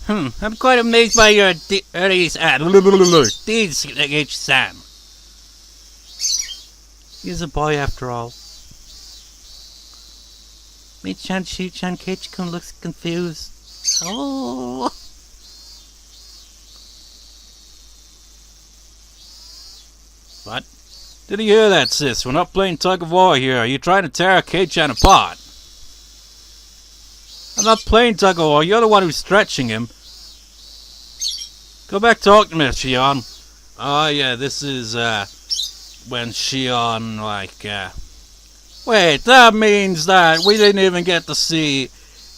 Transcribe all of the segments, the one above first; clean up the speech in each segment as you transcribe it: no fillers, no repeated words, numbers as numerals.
I'm quite amazed by your deeds, H-san. He's a boy after all. Mi-chan, Shi-chan, Keiichi-kun looks confused. Oh. What? Did you hear that, sis? We're not playing tug of war here. Are you trying to tear Kei-chan apart? I'm not playing tug of war. You're the one who's stretching him. Go back talk to me, Shion. Oh yeah, this is when Shion wait, that means that we didn't even get to see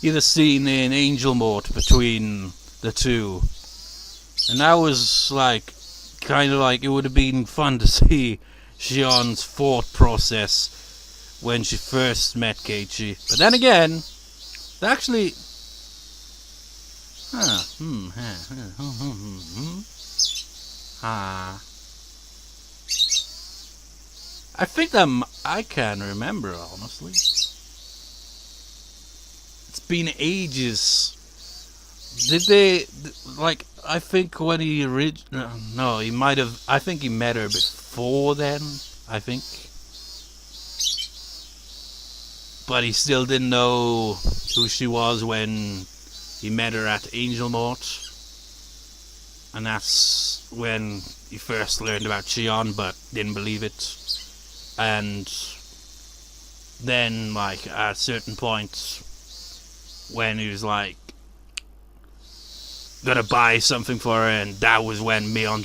the scene in Angel Mode between the two. And that was kind of like it would have been fun to see Shion's thought process when she first met Keiichi. But then again, actually, I think I can remember, honestly. It's been ages. Did they, I think when he no, he might have, I think he met her before then, I think. But he still didn't know who she was when he met her at Angel Mort. And that's when he first learned about Shion, but didn't believe it. And then, at a certain point, when he was gonna buy something for her, and that was when Mion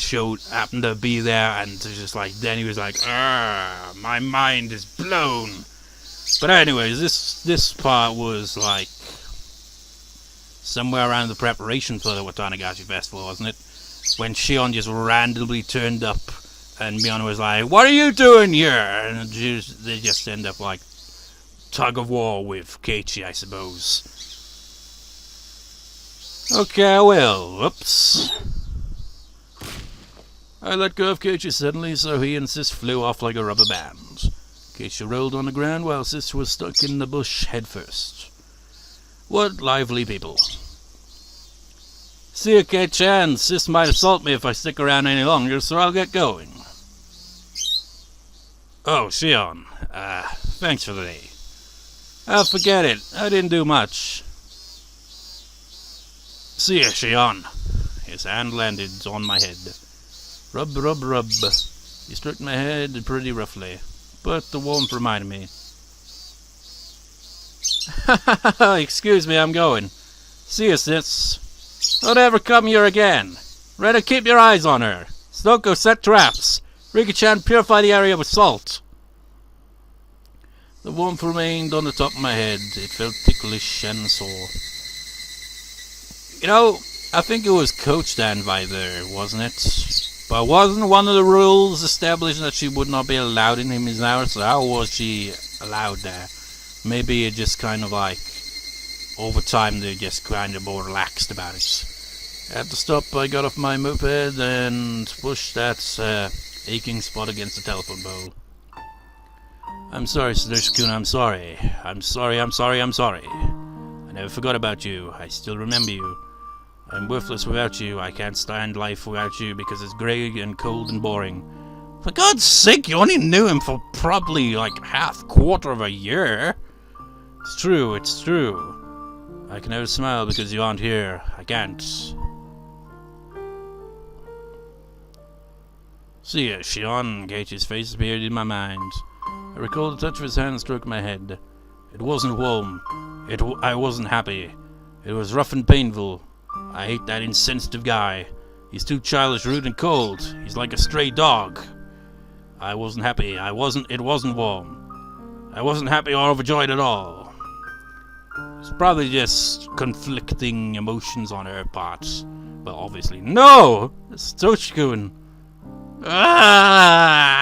happened to be there, and just then he was my mind is blown. But anyways, this part was somewhere around the preparation for the Watanagashi festival, wasn't it? When Shion just randomly turned up, and Mion was like, "What are you doing here?" And they just end up tug of war with Keiichi, I suppose. Okay, well, whoops. I let go of Keiichi suddenly, so he and Sis flew off like a rubber band. Keiichi rolled on the ground while Sis was stuck in the bush head first. What lively people. See you, Kei-chan. Sis might assault me if I stick around any longer, so I'll get going. Oh, Shion. Thanks for the day. Oh, forget it. I didn't do much. See ya, Shion. His hand landed on my head. Rub, rub, rub. He stroked my head pretty roughly, but the warmth reminded me. Excuse me, I'm going. See ya, sis. Don't ever come here again. Rather keep your eyes on her. Stoko, set traps. Riki-chan, purify the area with salt. The warmth remained on the top of my head. It felt ticklish and sore. You know, I think it was Coach Danby there, wasn't it? But wasn't one of the rules established that she would not be allowed in Hinamizawa? So how was she allowed there? Maybe it just kind of over time they just kind of more relaxed about it. At the stop, I got off my moped and pushed that aching spot against the telephone pole. I'm sorry, Satoshi-kun, I'm sorry. I'm sorry. I never forgot about you. I still remember you. I'm worthless without you. I can't stand life without you because it's grey and cold and boring. For God's sake, you only knew him for probably quarter of a year. It's true. I can never smile because you aren't here. I can't. See ya, Shion. Keiichi's face appeared in my mind. I recalled the touch of his hand stroke my head. It wasn't warm. I wasn't happy. It was rough and painful. I hate that insensitive guy. He's too childish, rude, and cold. He's like a stray dog. I wasn't happy. It wasn't warm. I wasn't happy or overjoyed at all. It's probably just conflicting emotions on her part. Well, obviously. No! It's Satoshi-kun. Ah!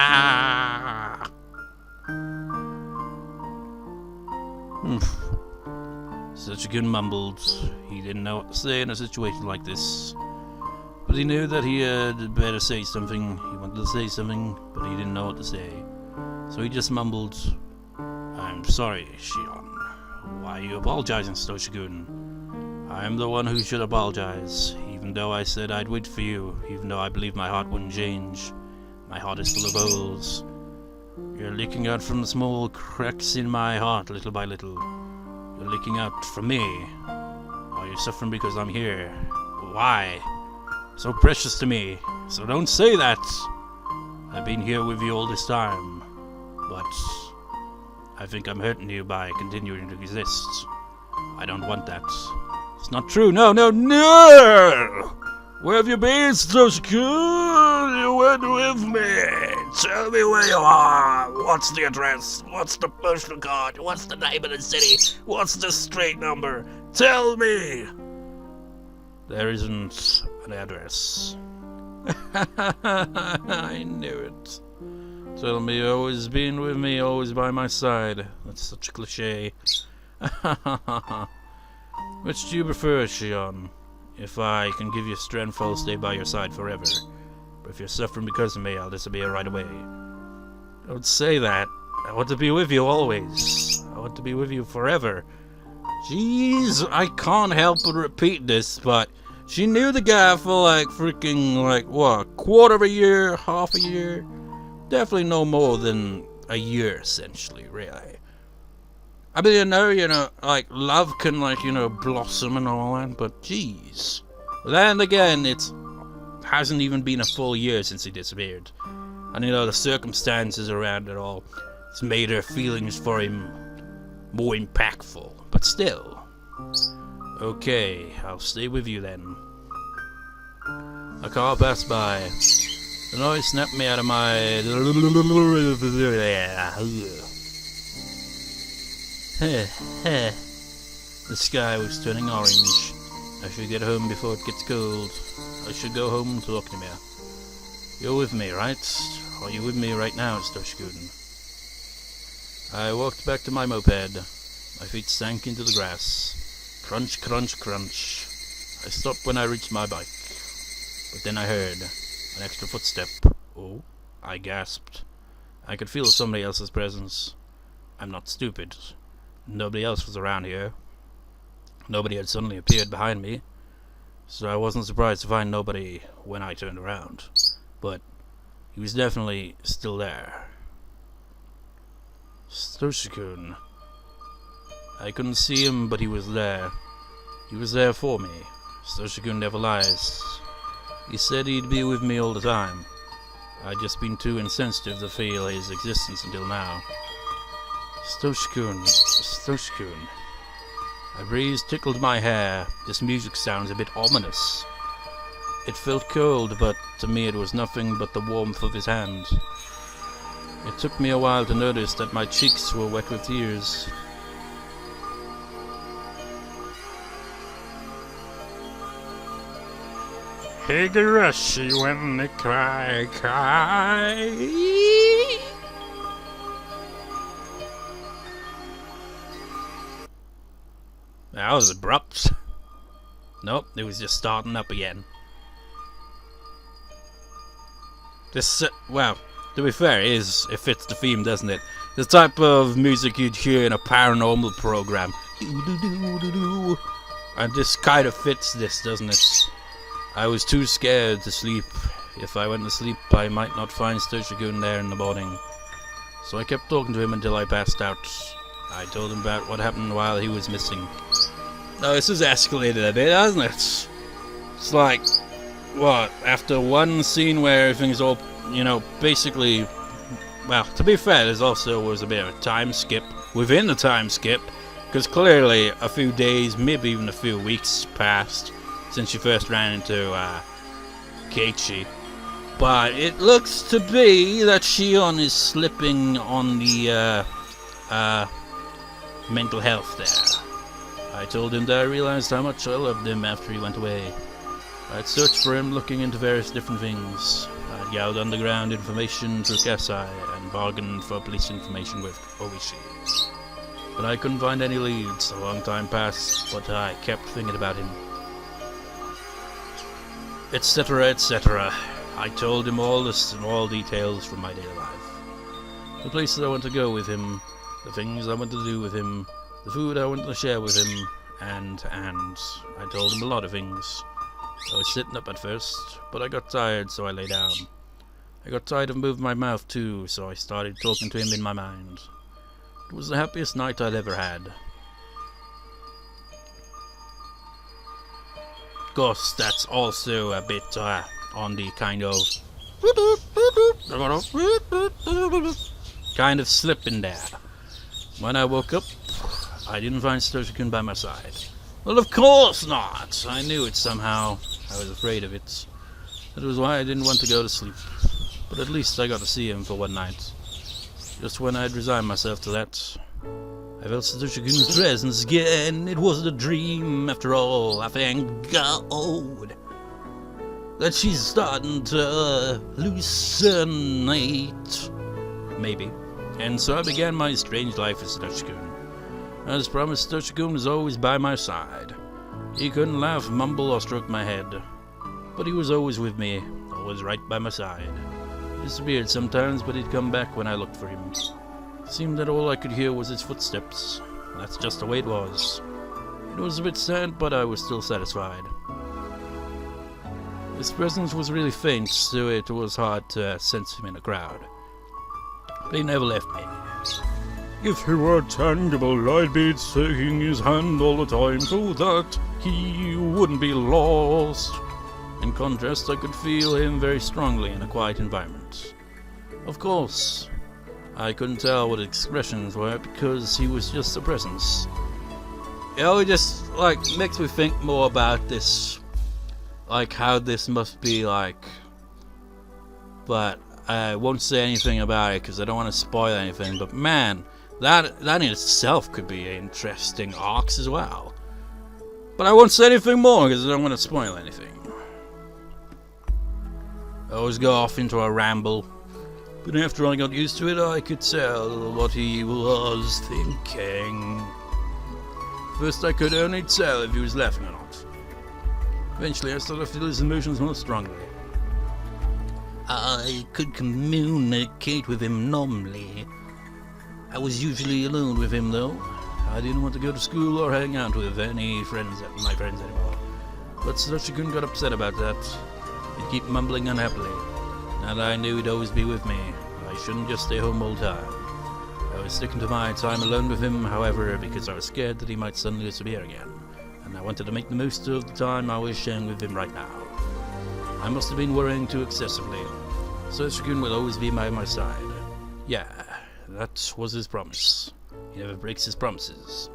Satoshi-kun mumbled. He didn't know what to say in a situation like this. But he knew that he had better say something. He wanted to say something, but he didn't know what to say. So he just mumbled, I'm sorry, Shion. Why are you apologizing, Satoshi-kun? I am the one who should apologize, even though I said I'd wait for you, even though I believe my heart wouldn't change. My heart is full of holes. You're leaking out from the small cracks in my heart, little by little. You're leaking out from me. Are you suffering because I'm here? Why? So precious to me. So don't say that. I've been here with you all this time, but I think I'm hurting you by continuing to exist. I don't want that. It's not true. No, no, no! Where have you been, Satoshi? You went with me. Tell me where you are. What's the address? What's the postal card? What's the name of the city? What's the street number? Tell me. There isn't an address. I knew it. Tell me you've always been with me, always by my side. That's such a cliche. Which do you prefer, Shion? If I can give you strength, I'll stay by your side forever. But if you're suffering because of me, I'll disappear right away. Don't say that. I want to be with you always. I want to be with you forever. Jeez, I can't help but repeat this, but she knew the guy for like freaking, like, what, quarter of a year, half a year? Definitely no more than a year, essentially, really. I mean, you know, like, love can, like, blossom and all that, but jeez. Then again, it hasn't even been a full year since he disappeared. And, the circumstances around it all, it's made her feelings for him more impactful. But still. Okay, I'll stay with you then. A car passed by. The noise snapped me out of my... The sky was turning orange. I should get home before it gets cold. I should go home to Oknimia. You're with me, right? Are you with me right now, Satoshi-kun? I walked back to my moped. My feet sank into the grass. Crunch, crunch, crunch. I stopped when I reached my bike. But then I heard an extra footstep. Oh, I gasped. I could feel somebody else's presence. I'm not stupid. Nobody else was around here. Nobody had suddenly appeared behind me, so I wasn't surprised to find nobody when I turned around. But he was definitely still there. Satoshi-kun. I couldn't see him, but he was there. He was there for me. Satoshi-kun never lies. He said he'd be with me all the time. I'd just been too insensitive to feel his existence until now. Satoshi-kun, Satoshi-kun. A breeze tickled my hair. This music sounds a bit ominous. It felt cold, but to me it was nothing but the warmth of his hand. It took me a while to notice that my cheeks were wet with tears. Higurashi when they cry, cry. That was abrupt. Nope, it was just starting up again. This, well, to be fair, it fits the theme, doesn't it? The type of music you'd hear in a paranormal program. And this kind of fits this, doesn't it? I was too scared to sleep. If I went to sleep, I might not find Satoshi-kun there in the morning. So I kept talking to him until I passed out. I told him about what happened while he was missing. Now, this has escalated a bit, hasn't it? It's like, what, after one scene where everything's all, basically... Well, to be fair, there also was a bit of a time skip within the time skip, because clearly a few days, maybe even a few weeks passed since you first ran into Keiichi. But it looks to be that Shion is slipping on the mental health there. I told him that I realized how much I loved him after he went away. I'd searched for him looking into various different things. I'd gathered underground information through Kasai and bargained for police information with Oishi. But I couldn't find any leads. A long time passed, but I kept thinking about him. Etc., etc. I told him all the small details from my daily life. The places I want to go with him, the things I want to do with him, the food I want to share with him, and I told him a lot of things. I was sitting up at first, but I got tired, so I lay down. I got tired of moving my mouth too, so I started talking to him in my mind. It was the happiest night I'd ever had. Of course, that's also a bit on the kind of slip in there. When I woke up, I didn't find Satoshi-kun by my side. Well, of course not! I knew it somehow. I was afraid of it. That was why I didn't want to go to sleep. But at least I got to see him for one night. Just when I'd resigned myself to that, I felt Satoshi-kun's presence again. It wasn't a dream after all. I thank God that she's starting to hallucinate. Maybe. And so I began my strange life with Satoshi-kun. As promised, Satoshi-kun was always by my side. He couldn't laugh, mumble, or stroke my head. But he was always with me, always right by my side. He disappeared sometimes, but he'd come back when I looked for him. It seemed that all I could hear was his footsteps. That's just the way it was. It was a bit sad, but I was still satisfied. His presence was really faint, so it was hard to sense him in a crowd. But he never left me. If he were tangible, I'd be taking his hand all the time so that he wouldn't be lost. In contrast, I could feel him very strongly in a quiet environment. Of course, I couldn't tell what his expressions were because he was just a presence. You know, it just, makes me think more about this, how this must be like. But I won't say anything about it because I don't want to spoil anything, but man, that in itself could be interesting arcs as well. But I won't say anything more because I don't want to spoil anything. I always go off into a ramble, but after I got used to it, I could tell what he was thinking. First, I could only tell if he was laughing or not. Eventually, I started to feel his emotions more strongly. I could communicate with him normally. I was usually alone with him, though. I didn't want to go to school or hang out with my friends anymore. But Satoshi-kun got upset about that. He'd keep mumbling unhappily. Now that I knew he'd always be with me, I shouldn't just stay home all the time. I was sticking to my time alone with him, however, because I was scared that he might suddenly disappear again, and I wanted to make the most of the time I was sharing with him right now. I must have been worrying too excessively. Satoshi-kun will always be by my side. Yeah, that was his promise. He never breaks his promises.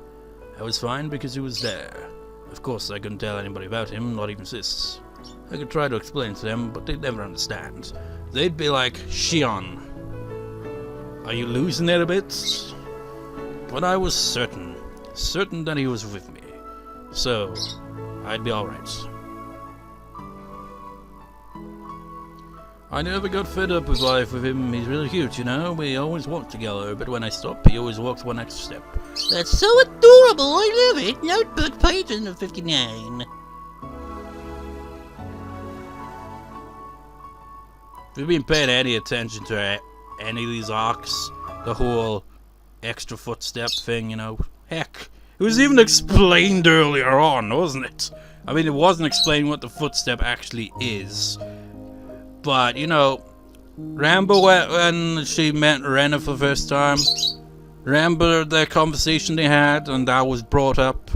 I was fine because he was there. Of course, I couldn't tell anybody about him, not even sis. I could try to explain to them, but they'd never understand. They'd be like, Shion, are you losing it a bit? But I was certain that he was with me. So, I'd be alright. I never got fed up with life with him. He's really cute, you know. We always walk together, but when I stop, he always walks one extra step. That's so adorable, I love it. Notebook page 59. If you've been paying any attention to any of these arcs, the whole extra footstep thing, you know, heck, it was even explained earlier on, wasn't it? I mean, it wasn't explained what the footstep actually is. But, you know, remember when she met Rena for the first time? Remember the conversation they had and that was brought up?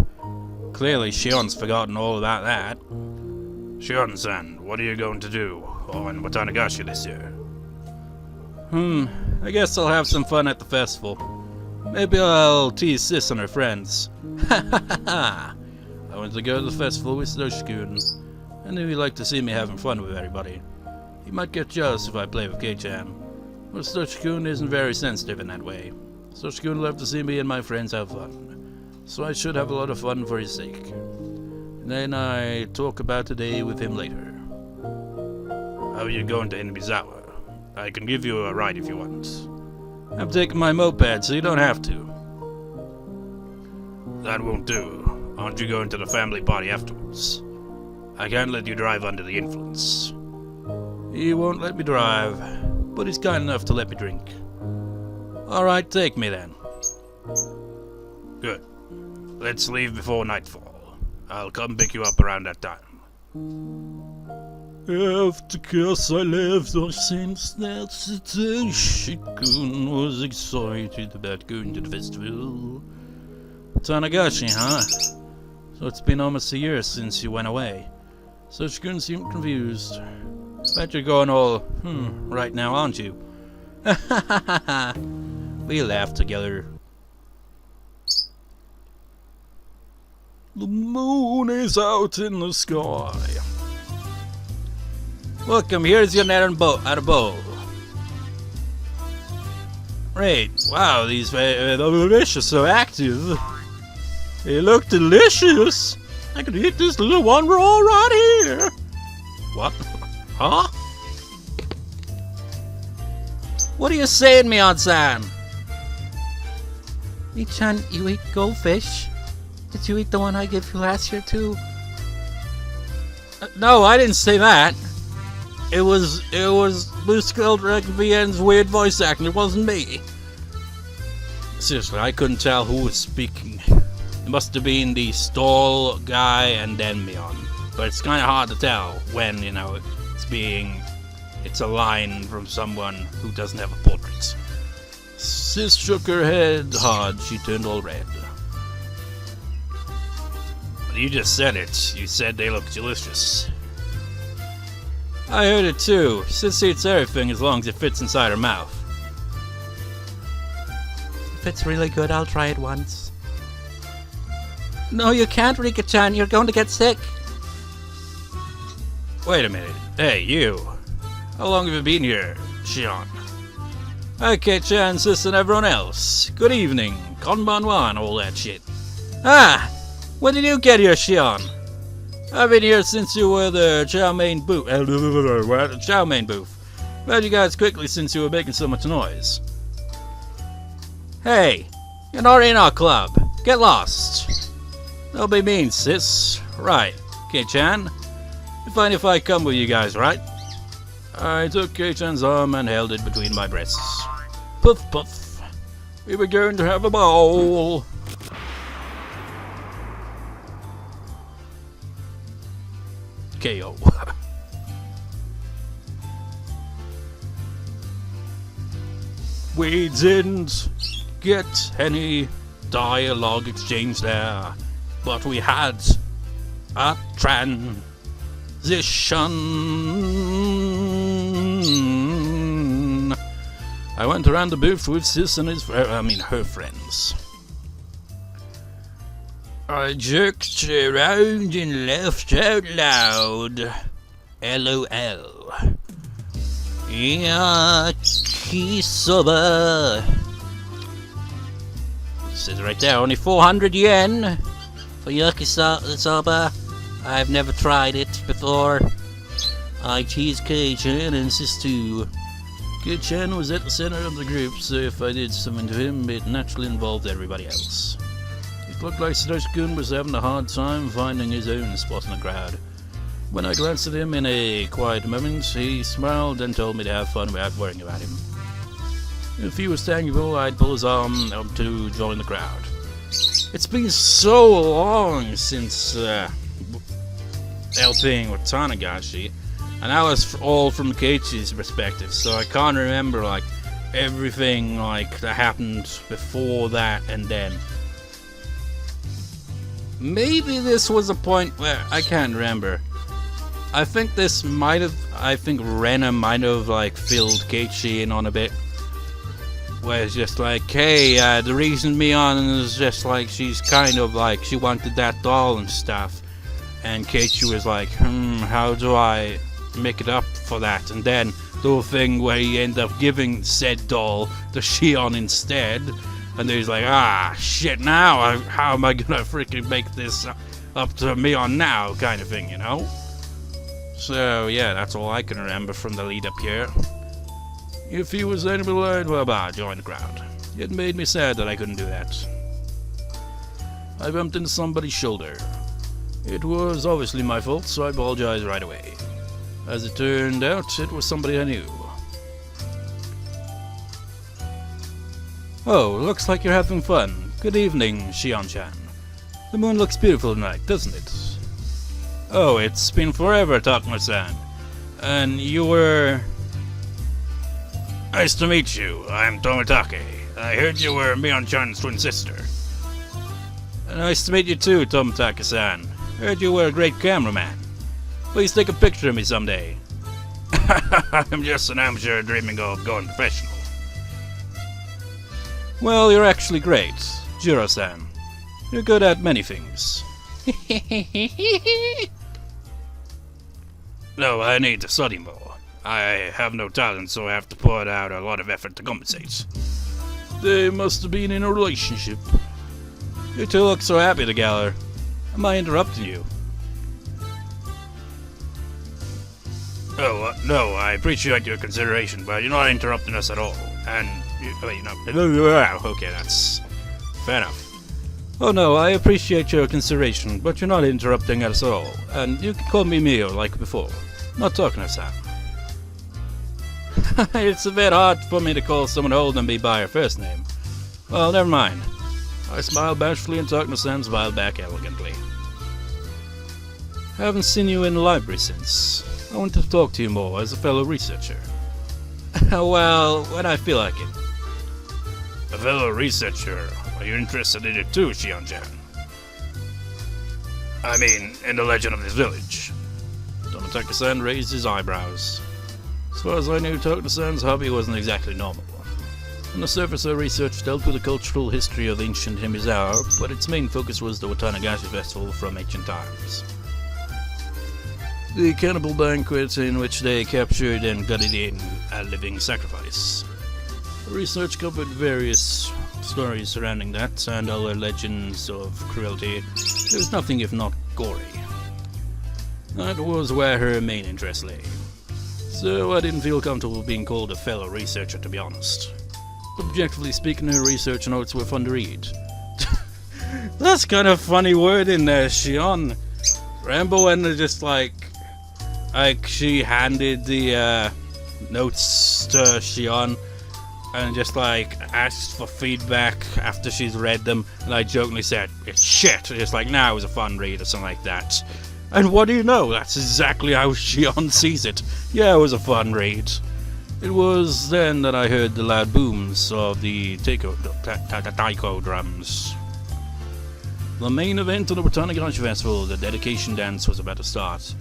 Clearly, Shion's forgotten all about that. Shion-san, what are you going to do on Watanagashi this year? I guess I'll have some fun at the festival. Maybe I'll tease Sis and her friends. Ha ha ha ha! I went to go to the festival with Satoshi-kun. I knew he'd like to see me having fun with everybody. He might get jealous if I play with K-chan. But Satoshi-kun isn't very sensitive in that way. Satoshi-kun loved to see me and my friends have fun. So I should have a lot of fun for his sake. And then I talk about today with him later. How are you going to Hinamizawa? I can give you a ride if you want. I'm taking my moped, so you don't have to. That won't do. Aren't you going to the family party afterwards? I can't let you drive under the influence. He won't let me drive, but he's kind enough to let me drink. Alright, take me then. Good. let's leave before nightfall. I'll come pick you up around that time. After Kasai left, since that Satoshi-kun was excited about going to the festival. Watanagashi, huh? So it's been almost a year since you went away. Satoshi-kun seemed confused. Bet you're going all, right now, aren't you? We laughed together. The moon is out in the sky. Welcome, here's your net and bowl. Great, wow, these fish are so active. They look delicious. I could eat this little one raw right here. What? Huh? What are you saying, Mion-san? Mii-chan, you eat goldfish? Did you eat the one I gave you last year too? No, I didn't say that. It was Blue-Skulled VN's weird voice acting. It wasn't me. Seriously, I couldn't tell who was speaking. It must have been the stall guy and then Mion. But it's kind of hard to tell when, it's a line from someone who doesn't have a portrait. Sis shook her head hard. She turned all red. But you just said it. You said they look delicious. I heard it too. Sis eats everything as long as it fits inside her mouth. If it's really good, I'll try it once. No, you can't, Rika-chan. You're going to get sick. Wait a minute. Hey, you. How long have you been here, Shion? Okay, Chan, Sis, and everyone else. Good evening. Konbanwa and all that shit. Ah! When did you get here, Shion? I've been here since you were the chow mein booth. Chow mein booth. Met you guys quickly since you were making so much noise. Hey, you're not in our club. Get lost. Don't be mean, sis. Right. K-chan. You fine if I come with you guys, right? I took K-chan's arm and held it between my breasts. Puff, puff. We were going to have a ball. KO. We didn't get any dialogue exchange there, but we had a transition. I went around the booth with Sis and her friends. I jerked around and laughed out loud. LOL. Yakisoba. Says right there, only 400 yen for yakisoba. I've never tried it before. I tease K-chan and Sis too. K-chan was at the center of the group, so if I did something to him, it naturally involved everybody else. It looked like Satoshi-kun was having a hard time finding his own spot in the crowd. When I glanced at him in a quiet moment, he smiled and told me to have fun without worrying about him. If he was thankful, I'd pull his arm up to join the crowd. It's been so long since LPing Watanagashi, and that was all from Keiichi's perspective, so I can't remember everything that happened before that and then. Maybe this was a point where I can't remember. I think Rena might have filled Keiichi in on a bit. Where it's just hey, the reason Mion is just she's kind of she wanted that doll and stuff. And Keiichi was how do I make it up for that? And then the whole thing where he ended up giving said doll to Shion instead. And he's shit, now how am I gonna freaking make this up to Mion now, kind of thing, you know? So, yeah, that's all I can remember from the lead up here. If he was able to learn, well, join the crowd. It made me sad that I couldn't do that. I bumped into somebody's shoulder. It was obviously my fault, so I apologized right away. As it turned out, it was somebody I knew. Oh, looks like you're having fun. Good evening, Shion-chan. The moon looks beautiful tonight, doesn't it? Oh, it's been forever, Takuma-san. And you were... Nice to meet you. I'm Tomitake. I heard you were Mion-chan's twin sister. Nice to meet you too, Tomitake-san. Heard you were a great cameraman. Please take a picture of me someday. I'm just an amateur dreaming of going professional. Well, you're actually great, Jiro-san. You're good at many things. No, I need to study more. I have no talent, so I have to put out a lot of effort to compensate. They must have been in a relationship. You two look so happy together. Am I interrupting you? Oh, no, I appreciate your consideration, but you're not interrupting us at all. And, okay, that's fair enough. Oh no, I appreciate your consideration, but you're not interrupting us at all. And you can call me Mio like before. Not Takuma-san. It's a bit hard for me to call someone older than me by her first name. Well, never mind. I smiled bashfully and Takuma-san smiled back elegantly. I haven't seen you in the library since. I want to talk to you more as a fellow researcher. Well, when I feel like it. A fellow researcher? Are you interested in it too, Shion-chan? I mean, in the legend of this village. Tomitake-san raised his eyebrows. As far as I knew, Takuma-san's hobby wasn't exactly normal. On the surface, her research dealt with the cultural history of the ancient Hinamizawa, but its main focus was the Watanagashi festival from ancient times. The cannibal banquet in which they captured and gutted in a living sacrifice. The research covered various stories surrounding that and other legends of cruelty. There was nothing if not gory. That was where her main interest lay. So I didn't feel comfortable being called a fellow researcher, to be honest. Objectively speaking, her research notes were fun to read. That's kind of funny word in there, Shion. Rambo and just like she handed the notes to Shion and just like asked for feedback after she's read them, and I jokingly said, "It's shit." Just like, "Nah, it was a fun read," or something like that. And what do you know? That's exactly how Shion sees it. Yeah, it was a fun read. It was then that I heard the loud booms of the taiko drums. The main event of the Watanagashi Festival, the dedication dance, was about to start.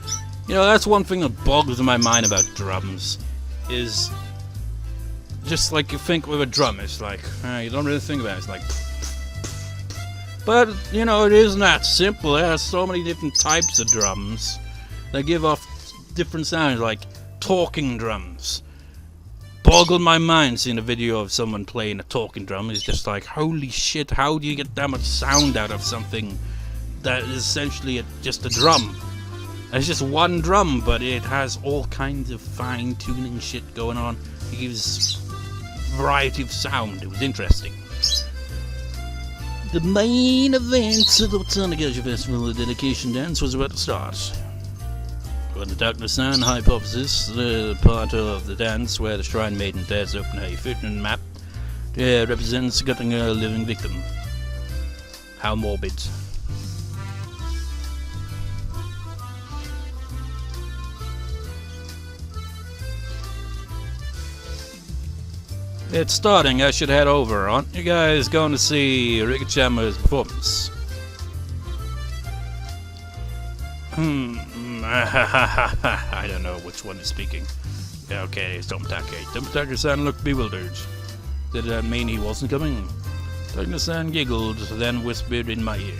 You know, that's one thing that boggles my mind about drums, is just like you think with a drum, it's like, you don't really think about it, it's like, but, you know, it isn't that simple. There are so many different types of drums that give off different sounds, like talking drums. Boggled my mind seeing a video of someone playing a talking drum. It's just like, holy shit, how do you get that much sound out of something that is essentially just a drum? It's just one drum, but it has all kinds of fine-tuning shit going on. It gives variety of sound. It was interesting. The main event of the Watanagashi Festival, the dedication dance, was about to start. On the Takuma-san hypothesis, the part of the dance where the shrine maiden tears open a fountain map represents gutting a living victim. How morbid. It's starting. I should head over. Aren't you guys going to see Rikachama's performance? I don't know which one is speaking. Yeah, okay, it's Tomitake. Tomitake-san looked bewildered. Did that mean he wasn't coming? Takuma-san giggled, then whispered in my ear.